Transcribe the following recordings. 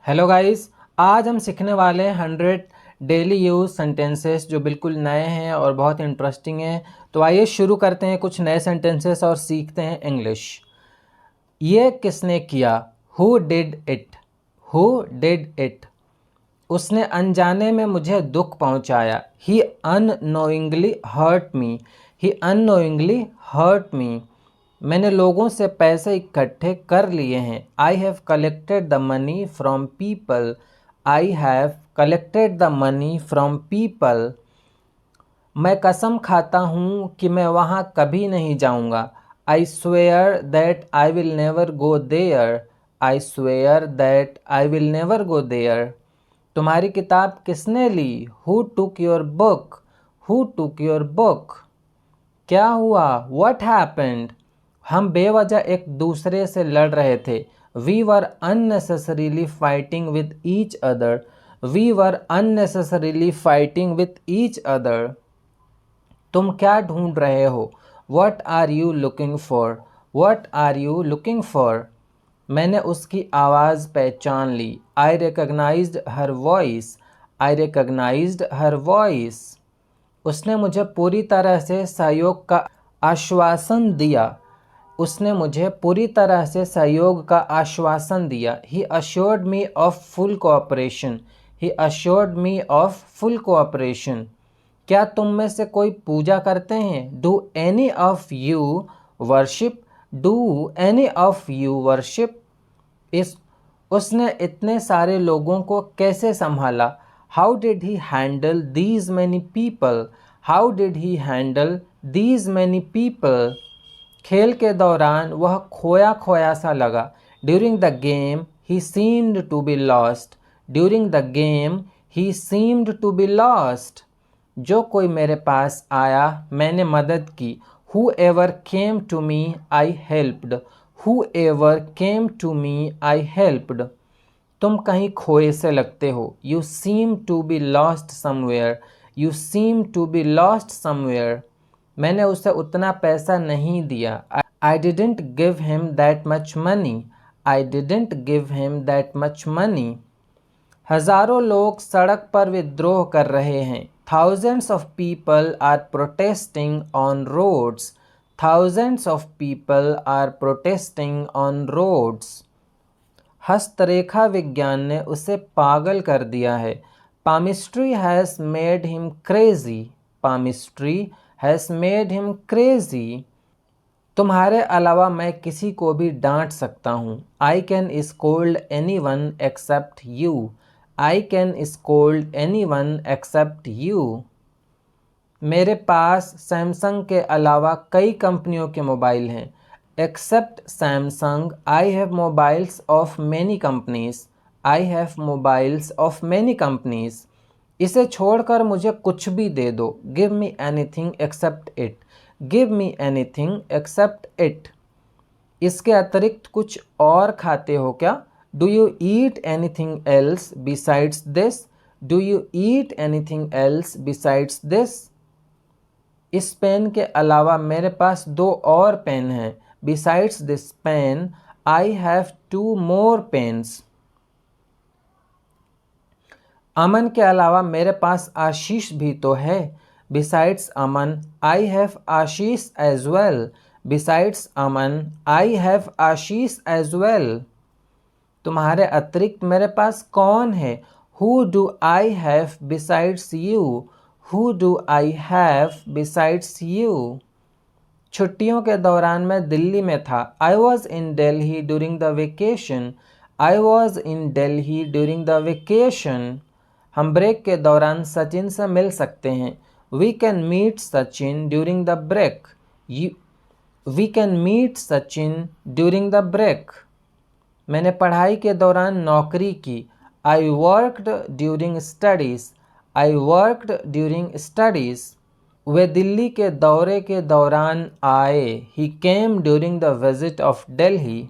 Hello guys, आज हम सीखने वाले हैं 100 डेली यूज़ सेंटेंसेस जो बिल्कुल नए हैं और बहुत इंटरेस्टिंग हैं। तो आइए शुरू करते हैं कुछ नए सेंटेंसेस और सीखते हैं इंग्लिश। ये किसने किया? Who did it? Who did it? उसने अनजाने में मुझे दुख पहुंचाया। ही अननोइंगली हर्ट मी। ही अननोइंगली हर्ट मी। मैंने लोगों से पैसे इकट्ठे कर लिए हैं। I have collected the money from people. I have collected the money from people. मैं कसम खाता हूँ कि मैं वहाँ कभी नहीं जाऊँगा। I swear that I will never go there. I swear that I will never go there. तुम्हारी किताब किसने ली? Who took your book? Who took your book? क्या हुआ? What happened? हम बेवजह एक दूसरे से लड़ रहे थे। We were unnecessarily fighting with each other. We were unnecessarily fighting with each other. तुम क्या ढूंढ रहे हो? What are you looking for? What are you looking for? मैंने उसकी आवाज़ पहचान ली। आई रिकग्नाइज्ड हर वॉइस। आई रिकग्नाइज्ड हर वॉइस। उसने मुझे पूरी तरह से सहयोग का आश्वासन दिया। उसने मुझे पूरी तरह से सहयोग का आश्वासन दिया। He assured me of full cooperation. He assured me of full cooperation. क्या तुम में से कोई पूजा करते हैं? Do any of you worship? Do any of you worship? इस उसने इतने सारे लोगों को कैसे संभाला? How did he handle these many people? How did he handle these many people? खेल के दौरान वह खोया खोया सा लगा। During the game he seemed to be lost. During the game he seemed to be lost. जो कोई मेरे पास आया मैंने मदद की। Whoever came to me I helped. Whoever came to me I helped. तुम कहीं खोए से लगते हो। You seem to be lost somewhere. You seem to be lost somewhere. मैंने उसे उतना पैसा नहीं दिया। I didn't give him that much money. I didn't give him that much money. हजारों लोग सड़क पर विद्रोह कर रहे हैं। Thousands of people are protesting on roads. Thousands of people are protesting on roads. हस्तरेखा विज्ञान ने उसे पागल कर दिया है। Palmistry has made him crazy. Palmistry has made him crazy. तुम्हारे अलावा मैं किसी को भी डांट सकता हूँ। I can scold anyone except you. I can scold anyone except you. मेरे पास सैमसंग के अलावा कई कंपनियों के मोबाइल हैं। Except Samsung, I have mobiles of many companies. I have mobiles of many companies. इसे छोड़कर मुझे कुछ भी दे दो। Give me anything except it. Give me anything except it. इसके अतिरिक्त कुछ और खाते हो क्या? Do you eat anything else besides this? Do you eat anything else besides this? इस पेन के अलावा मेरे पास दो और पेन हैं। Besides this pen, I have two more pens. अमन के अलावा मेरे पास आशीष भी तो है। Besides Aman, I have Ashish as well. Besides Aman, I have Ashish as well. तुम्हारे अतिरिक्त मेरे पास कौन है? Who do I have besides you? Who do I have besides you? छुट्टियों के दौरान मैं दिल्ली में था। I was in Delhi during the vacation. I was in Delhi during the vacation. हम ब्रेक के दौरान सचिन से मिल सकते हैं। We can meet Sachin during the break. We can meet Sachin during the break. मैंने पढ़ाई के दौरान नौकरी की। I worked during studies. I worked during studies. वे दिल्ली के दौरे के दौरान आए। He came during the visit of Delhi.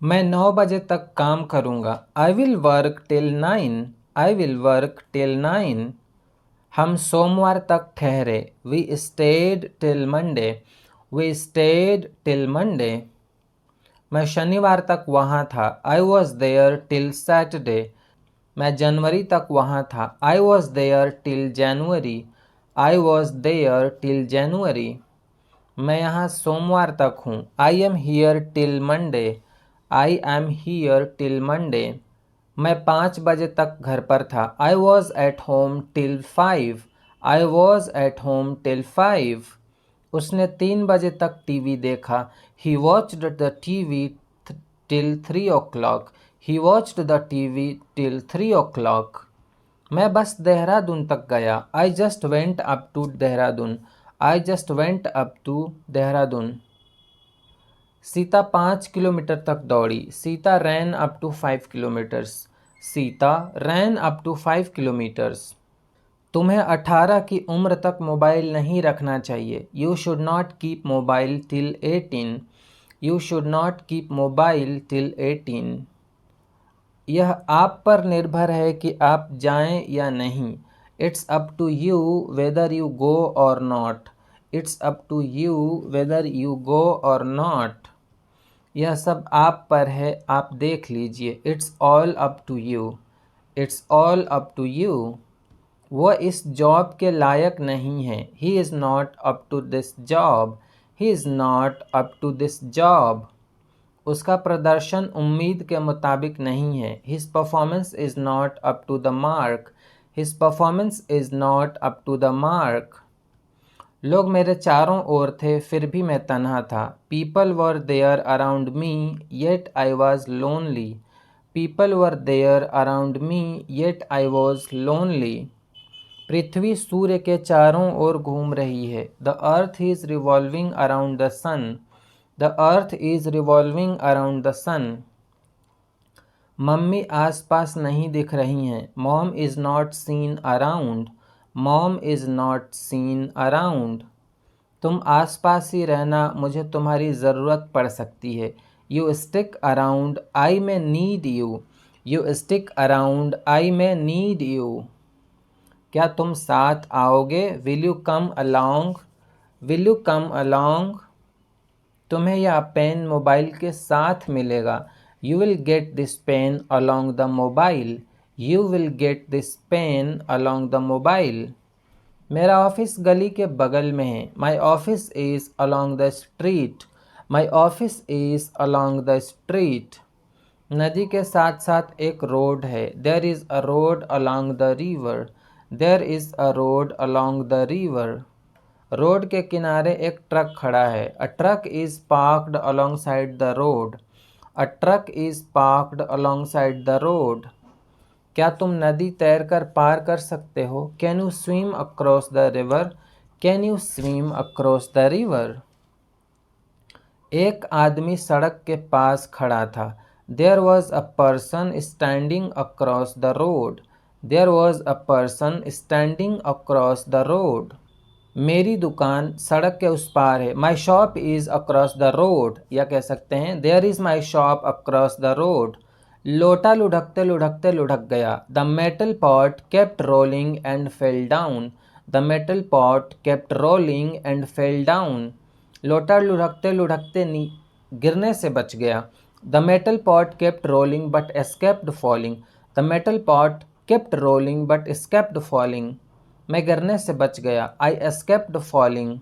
मैं 9 बजे तक काम करूँगा। I will work till 9. I will work till 9. हम सोमवार तक ठहरे। We stayed till Monday. We stayed till Monday. मैं शनिवार तक वहाँ था। I was there till Saturday. मैं जनवरी तक वहाँ था। I was there till January. I was there till January. मैं यहाँ सोमवार तक हूँ। I am here till Monday. I am here till Monday. मैं 5 बजे तक घर पर था। I was at home till 5। I was at home till 5। उसने 3 बजे तक टीवी देखा। He watched the TV till 3 o'clock। He watched the TV till 3 o'clock। मैं बस देहरादून तक गया। I just went up to Dehradun. I just went up to Dehradun. Sita 5 kilometre तक दौड़ी। Sita ran up to 5 kilometres. Sita ran up to 5 kilometres. तुम्हें 18 की उम्र तक मोबाइल नहीं रखना चाहिए। You should not keep mobile till 18। You should not keep mobile till 18। यह आप पर निर्भर है कि आप जाएं या नहीं। It's up to you whether you go or not. It's up to you whether you go or not. यह सब आप पर है, आप देख लीजिए। It's all up to you. It's all up to you. वह इस जॉब के लायक नहीं है। He is not up to this job. He is not up to this job. उसका प्रदर्शन उम्मीद के मुताबिक नहीं है। His performance is not up to the mark. His performance is not up to the mark. लोग मेरे चारों ओर थे, फिर भी मैं तन्हा था। People were there around me yet I was lonely. People were there around me yet I was lonely. पृथ्वी सूर्य के चारों ओर घूम रही है। The earth is revolving around the sun. The earth is revolving around the sun. Mummy आसपास नहीं दिख रही हैं। Mom is not seen around. Mom is not seen around. तुम आसपास ही रहना, मुझे तुम्हारी ज़रूरत पड़ सकती है। You stick around, I may need you. You stick around, I may need you. क्या तुम साथ आओगे? Will you come along? Will you come along? तुम्हें यह पेन मोबाइल के साथ मिलेगा। You will get this pen along the mobile. You will get this pen along the mobile. मेरा ऑफिस गली के बगल में है। My office is along the street. My office is along the street. नदी के साथ साथ एक रोड है। There is a road along the river. There is a road along the river. रोड के किनारे एक ट्रक खड़ा है। A truck is parked alongside the road. A truck is parked alongside the road. क्या तुम नदी तैरकर पार कर सकते हो? Can you swim across the river? Can you swim across the river? एक आदमी सड़क के पास खड़ा था। There was a person standing across the road. There was a person standing across the road. मेरी दुकान सड़क के उस पार है। My shop is across the road. या कह सकते हैं there is my shop across the road. लोटा लुढ़कते लुढ़कते लुढ़क गया। The metal pot kept rolling and fell down. The metal pot kept rolling and fell down. लोटा लुढ़कते लुढ़कते गिरने से बच गया। The metal pot kept rolling but escaped falling. The metal pot kept rolling but escaped falling. मैं गिरने से बच गया। I escaped falling.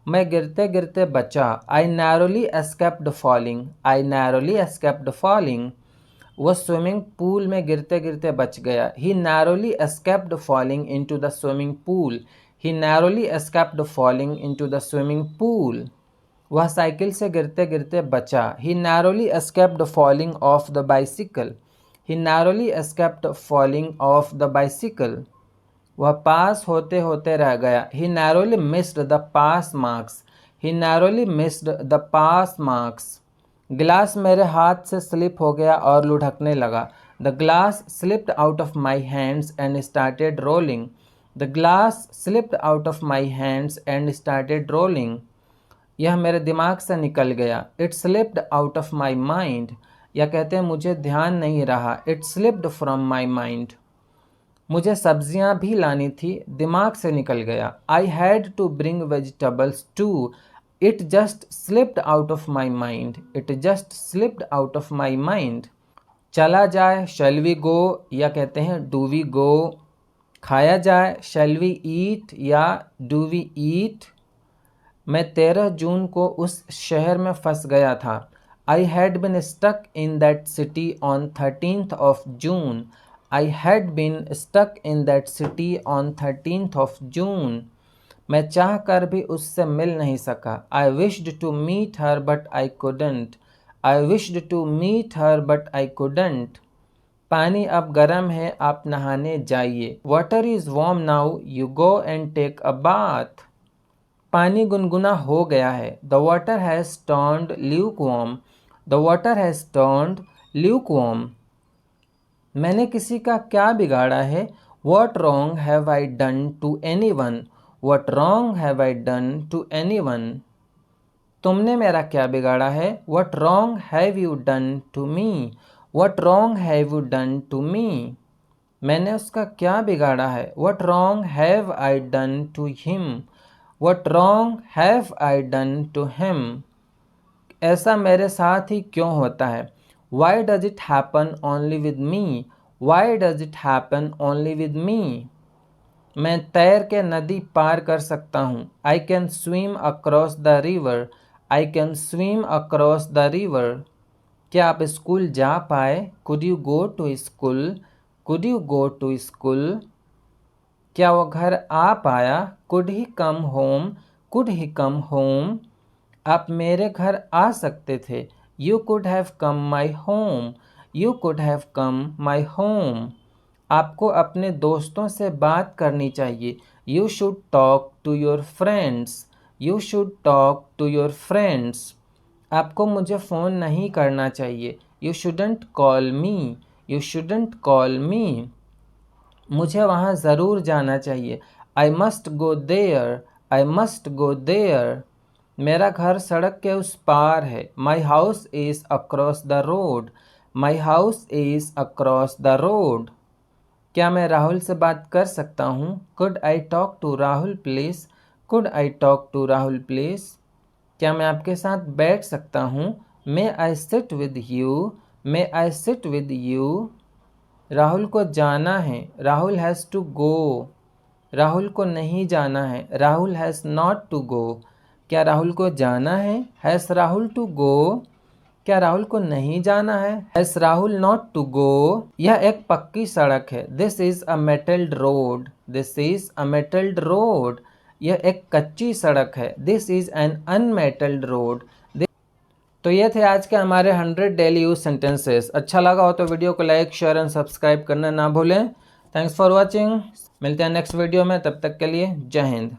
मैं गिरते गिरते बचा। I narrowly escaped falling. I narrowly escaped falling. वह स्विमिंग पूल में गिरते गिरते बच गया। He narrowly escaped falling into the swimming pool. He narrowly escaped falling into the swimming pool. वह साइकिल से गिरते गिरते बचा। He narrowly escaped falling off the bicycle. He narrowly escaped falling off the bicycle. वह pass होते होते रह गया। He narrowly missed the pass marks. He narrowly missed the pass marks. गिलास मेरे हाथ से स्लिप हो गया और लुढ़कने लगा। The glass slipped out of my hands and started rolling. The glass slipped out of my hands and started rolling. यह मेरे दिमाग से निकल गया। It slipped out of my mind. या कहते हैं मुझे ध्यान नहीं रहा। It slipped from my mind. मुझे सब्जियां भी लानी थी, दिमाग से निकल गया। I had to bring vegetables too. It just slipped out of my mind. It just slipped out of my mind. चला जाए शैल वी गो या कहते हैं डू वी गो। खाया जाए शैल वी ईट या डू वी ईट। मैं 13 जून को उस शहर में फंस गया था। I had been stuck in that city on 13th of June। I had been stuck in that city on 13th of June। मैं चाह कर भी उससे मिल नहीं सका। I wished to meet her but I couldn't. I wished to meet her but I couldn't. पानी अब गर्म है, आप नहाने जाइए। Water is warm now, you go and take a bath. पानी गुनगुना हो गया है। The water has turned lukewarm. The water has turned lukewarm. मैंने किसी का क्या बिगाड़ा है। What wrong have I done to anyone? What wrong have I done to anyone? तुमने मेरा क्या बिगाड़ा है। What wrong have you done to me? What wrong have you done to me? मैंने उसका क्या बिगाड़ा है। What wrong have I done to him? What wrong have I done to him? ऐसा मेरे साथ ही क्यों होता है। Why does it happen only with me? Why does it happen only with me? मैं तैर के नदी पार कर सकता हूँ। I can swim across the river. I can swim across the river. क्या आप स्कूल जा पाए। Could you go to school? Could you go to school? क्या वो घर आ पाया। Could he come home? Could he come home? आप मेरे घर आ सकते थे। You could have come my home. You could have come my home. आपको अपने दोस्तों से बात करनी चाहिए। You should talk to your friends. You should talk to your friends. आपको मुझे फ़ोन नहीं करना चाहिए। You shouldn't call me. You shouldn't call me. मुझे वहाँ ज़रूर जाना चाहिए। I must go there. I must go there. मेरा घर सड़क के उस पार है। My house is across the road. My house is across the road. क्या मैं राहुल से बात कर सकता हूँ। Could I talk to Rahul please? Could I talk to Rahul please? क्या मैं आपके साथ बैठ सकता हूँ। May I sit with you? May I sit with you? Rahul को जाना है। Rahul has to go. Rahul को नहीं जाना है। Rahul has not to go. क्या राहुल को जाना है। Has Rahul to go. क्या राहुल को नहीं जाना है। Has Rahul not to go. यह एक पक्की सड़क है। This is a metalled road. This is a metalled road. यह एक कच्ची सड़क है। This is an unmetalled road. तो ये थे आज के हमारे 100 डेली यूज सेंटेंसेस। अच्छा लगा हो तो वीडियो को लाइक शेयर एंड सब्सक्राइब करना ना भूलें। Thanks for watching. मिलते हैं नेक्स्ट वीडियो में, तब तक के लिए जय हिंद।